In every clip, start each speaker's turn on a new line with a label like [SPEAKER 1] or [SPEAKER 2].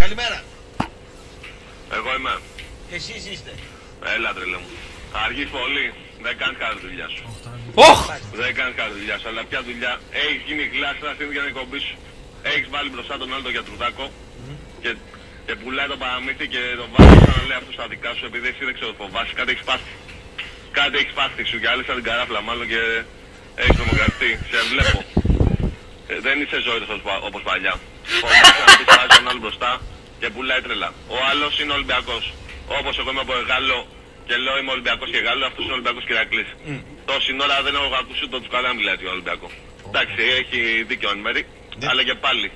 [SPEAKER 1] Καλημέρα.
[SPEAKER 2] Εγώ είμαι.
[SPEAKER 1] Εσείς είστε.
[SPEAKER 2] Έλα τρελέ μου. Αργείς πολύ. Δεν κάνεις καλή δουλειά σου. Δεν κάνεις καλή δουλειά σου. Αλλά ποια δουλειά. Έχεις γίνει κλάση να στείλει για την εκπομπή σου. Έχεις βάλει μπροστά τον άλλο τον γιατρουδάκο και πουλάει το παραμύθι και τον βάζει σαν να λέει αυτό στα δικά σου επειδή εσύ δεν ξέρω φοβάσαι. Κάτι έχεις πάθει. Κάτι έχεις πάθει σου και άλλες σαν την καράφλα μάλλον και έχεις νομοκρατεί. Σε βλέπω. Δεν είσαι ζωήτος όπως παλιά. Φοβάσαι να πεις βάζει τον άλλο μπροστά και πουλάει τρελά. Ο άλλος είναι Ολυμπιακός. Όπως εγώ είμαι από Γάλλο και λέω είμαι Ολυμπιακός και Γάλλο, αυτός είναι Ολυμπιακός και Ηρακλής. Τόση ώρα δεν έχω ακούσει ούτε τους καλά μιλάει για Ολυμπιακό. Εντάξει, έχει δίκιο εν μέρη, αλλά και πάλι.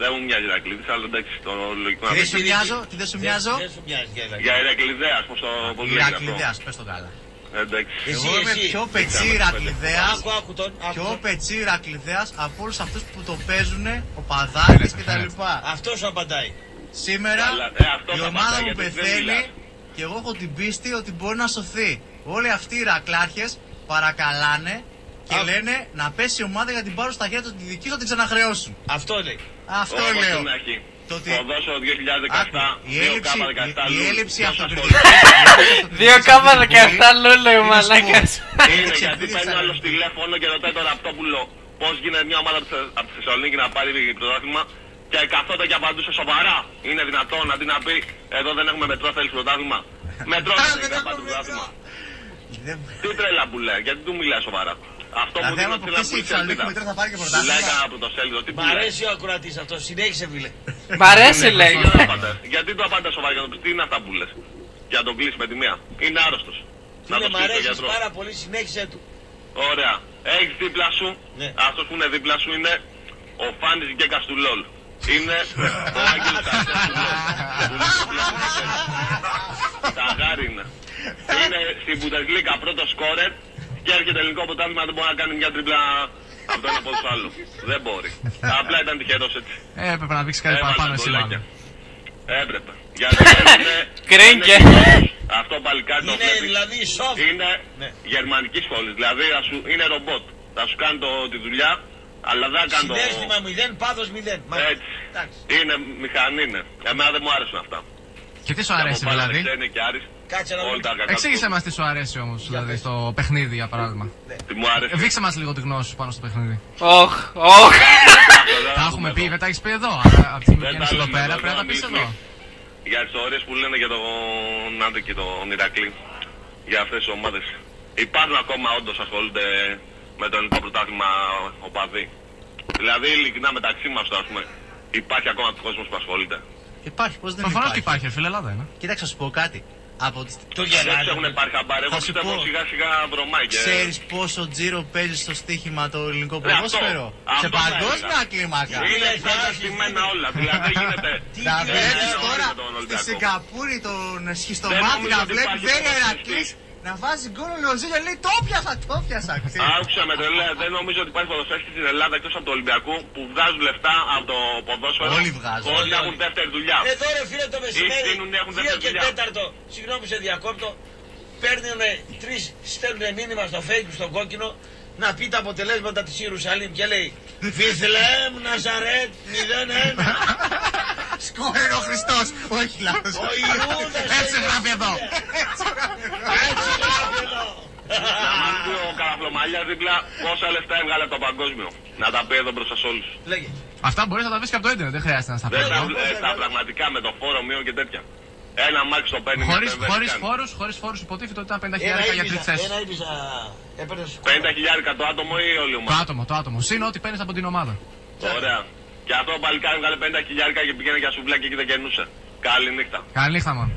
[SPEAKER 2] Δεν μου μοιάζει Ηρακλήδης, αλλά εντάξει, το λογικό να πει.
[SPEAKER 3] Τι δεν σου μοιάζω?
[SPEAKER 2] Για Ηρακληδέας, πως το πολύ λέγεται αυτό.
[SPEAKER 3] Ηρακληδέας, πες το καλά.
[SPEAKER 2] Εντάξει.
[SPEAKER 3] Εγώ είμαι πιο πετσί Ηρακληδέας από όλους αυτούς που το παίζουνε, ο Παδάκης κτλ.
[SPEAKER 1] Αυτό σου απαντάει.
[SPEAKER 3] Σήμερα η ομάδα μου πεθαίνει και εγώ έχω την πίστη ότι μπορεί να σωθεί. Όλοι αυτοί οι Ηρακλάρχες παρακαλάνε και λένε να πέσει η ομάδα για την πάρουν στα χέρια του τη δική σου να την ξαναχρεώσουν.
[SPEAKER 1] Αυτό λέει.
[SPEAKER 3] Αυτό λέω.
[SPEAKER 2] Ποδόσφαιρο 2017,
[SPEAKER 3] η έλλειψη αυτοκριτικής.
[SPEAKER 4] 2K17 λούλε ο μαλάκας.
[SPEAKER 2] Είναι γιατί παίρνει άλλο τηλέφωνο και ρωτάει τον Ραπτόπουλο πώς γίνεται μια ομάδα από τη Θεσσαλονίκη να πάρει πρωτάθλημα και καθόταν και απαντούσε σοβαρά. Είναι δυνατόν αντί να πει εδώ δεν έχουμε μετρό, θέλεις πρωτάθλημα. Μετρό δεν να πάρει πρωτάθλημα. Τι τρέλα που λέει, γιατί του μιλάει σοβαρά. Αυτό που δίνω στην Αθηνική
[SPEAKER 3] θα πάρει και πρωτάθλημα.
[SPEAKER 2] Μιλάει κανένα πρωτοσέλιδο.
[SPEAKER 1] Μ' αρέσει ο ακροατής αυτό, συνέχισε φίλε.
[SPEAKER 4] Μ' αρέσει λέει.
[SPEAKER 2] Γιατί το απάντα σοβαρά για να πει τι είναι αυτά που λες. Για να τον κλείσει με τη μία. Είναι άρρωστος.
[SPEAKER 1] Φίλε, μ' αρέσει πάρα πολύ, συνέχισε του.
[SPEAKER 2] Ωραία. Έχεις δίπλα σου, αυτός που είναι δίπλα σου είναι ο Φάνης Γκέκας του LOL. Είναι ο Άγγελος Καστές του LOL. Ταγάρι είναι. Είναι στην Bundesliga πρώτο σκόρερ και έρχεται ελληνικό πρωτάθλημα, δεν μπορεί να κάνει μια τρίπλα από το ένα από το άλλο. Δεν μπορεί. Απλά ήταν τυχερός έτσι.
[SPEAKER 3] Έπρεπε να δείξει κάτι παραπάνω εσύ μάλλον.
[SPEAKER 2] Έπρεπε. Γιατί
[SPEAKER 4] Κρίνκε.
[SPEAKER 2] αυτό παλικάρι το
[SPEAKER 1] Είναι δηλαδή σοφ.
[SPEAKER 2] είναι γερμανική σχολή. Δηλαδή είναι ρομπότ. Θα σου κάνει τη δουλειά, αλλά δεν θα κάνει το.
[SPEAKER 1] Συνέστημα 0, πάθος 0.
[SPEAKER 2] Έτσι. Είναι μηχανή είναι. Εμένα δεν μου άρεσαν αυτά.
[SPEAKER 3] Και τι σου αρέσει δηλαδή?
[SPEAKER 1] Κάτσε να δούμε.
[SPEAKER 3] Εξήγησε μας τι σου αρέσει όμως, δηλαδή στο παιχνίδι για παράδειγμα.
[SPEAKER 2] Τι μου άρεσε.
[SPEAKER 3] Δείξε μας λίγο τη γνώση σου πάνω στο παιχνίδι.
[SPEAKER 4] Όχ, όχ.
[SPEAKER 3] Τα έχουμε πει, δεν τα έχεις πει εδώ. Αλλά από τη στιγμή που βγαίνεις εδώ πέρα πρέπει να τα πεις εδώ.
[SPEAKER 2] Για τις ώρες που λένε για τον Άντε και τον Ηρακλή, για αυτές τις ομάδες. Υπάρχουν ακόμα όντως ασχολούνται με το ελληνικό πρωτάθλημα οπαδοί. Δηλαδή ειλικρινά μεταξύ μας ας πούμε, υπάρχει ακόμα κόσμος που ασχολείται.
[SPEAKER 3] Υπάρχει, πώς δεν
[SPEAKER 4] Προφανώς
[SPEAKER 3] υπάρχει.
[SPEAKER 4] υπάρχει, φίλε, Ελλάδα είναι.
[SPEAKER 3] Κοίταξε να σου πω κάτι. Από
[SPEAKER 1] Το
[SPEAKER 2] Δεν
[SPEAKER 1] γεράκι.
[SPEAKER 2] έχουν πάρει χαμπάρι, εγώ πιστεύω σιγά σιγά βρωμάει και...
[SPEAKER 3] Ξέρεις πόσο τζίρο παίζει στο στοίχημα το ελληνικό
[SPEAKER 2] αυτό.
[SPEAKER 3] ποδόσφαιρο? Σε
[SPEAKER 2] Αυτό
[SPEAKER 3] παγκόσμια κλίμακα.
[SPEAKER 2] Είναι καταστημένα όλα, δηλαδή δεν γίνεται...
[SPEAKER 3] Να βλέπεις
[SPEAKER 2] γίνεται
[SPEAKER 3] τώρα
[SPEAKER 2] με τον
[SPEAKER 3] στη
[SPEAKER 2] Ολυμπιακό.
[SPEAKER 3] Σιγκαπούρη τον
[SPEAKER 2] Δεν
[SPEAKER 3] σχιστομάτι
[SPEAKER 2] νομίζω
[SPEAKER 3] να
[SPEAKER 2] ότι
[SPEAKER 3] βλέπει
[SPEAKER 2] υπάρχει
[SPEAKER 3] Βέρεια
[SPEAKER 2] ποδοσφαιριστής.
[SPEAKER 3] Ηρακλής να βάζει γκολ ο Λεοζίλια, λέει το πιάσα, το πιάσα.
[SPEAKER 2] Άκουσα με τρελέ, δεν νομίζω ότι υπάρχει ποδοσφαίριστη στην Ελλάδα εκτός από του Ολυμπιακού που βγάζουν λεφτά από το ποδόσφαιρο.
[SPEAKER 3] Όλοι βγάζουν.
[SPEAKER 2] Όλοι έχουν δεύτερη δουλειά.
[SPEAKER 1] Εδώ ρε φίλε το μεσημέρι,
[SPEAKER 2] στείλουν, έχουν
[SPEAKER 1] 2
[SPEAKER 2] δεύτερη
[SPEAKER 1] και
[SPEAKER 2] δουλειά.
[SPEAKER 1] 4, συγγνώμη σε διακόπτω, παίρνουν 3, στέλνουν μήνυμα στο Facebook στον κόκκινο να πει τα αποτελέσματα της Ιερουσαλήμ και λέει Βιθλέμ Ναζαρέτ 0-1.
[SPEAKER 3] Σκόρερ ο Χριστός. Όχι λάθος.
[SPEAKER 1] Ο Ιούδας.
[SPEAKER 3] Έτσι γράφει εδώ.
[SPEAKER 1] Έτσι γράφει εδώ.
[SPEAKER 2] Να μας πει ο Καραφλομαλιάς δίπλα πόσα λεφτά έβγαλε από το παγκόσμιο. Να τα πει εδώ μπροστά σε όλους.
[SPEAKER 1] Λέγε.
[SPEAKER 3] Αυτά μπορείς να τα βρεις και από το ίντερνετ, δεν χρειάζεται να στα
[SPEAKER 2] Δεν
[SPEAKER 3] φέρεις.
[SPEAKER 2] τα πραγματικά με το φόρο μείον και τέτοια. Ένα μάξι το παίρνει
[SPEAKER 3] Χωρίς φόρους υποτίθεται ότι ήταν 50.000
[SPEAKER 1] Ένα
[SPEAKER 3] για τρεις θέσεις.
[SPEAKER 1] Ήπιζα έπαιρνες
[SPEAKER 2] 50.000 το άτομο ή όλη η ομάδα.
[SPEAKER 3] Το άτομο. Συν ό,τι παίρνεις από την ομάδα.
[SPEAKER 2] Ωραία. Και αυτό ο παλικάρι έβγαλε 50.000 και πήγαινε για σουβλάκι και δεν κερνούσε. Καλή νύχτα.
[SPEAKER 3] Καλή νύχτα, man.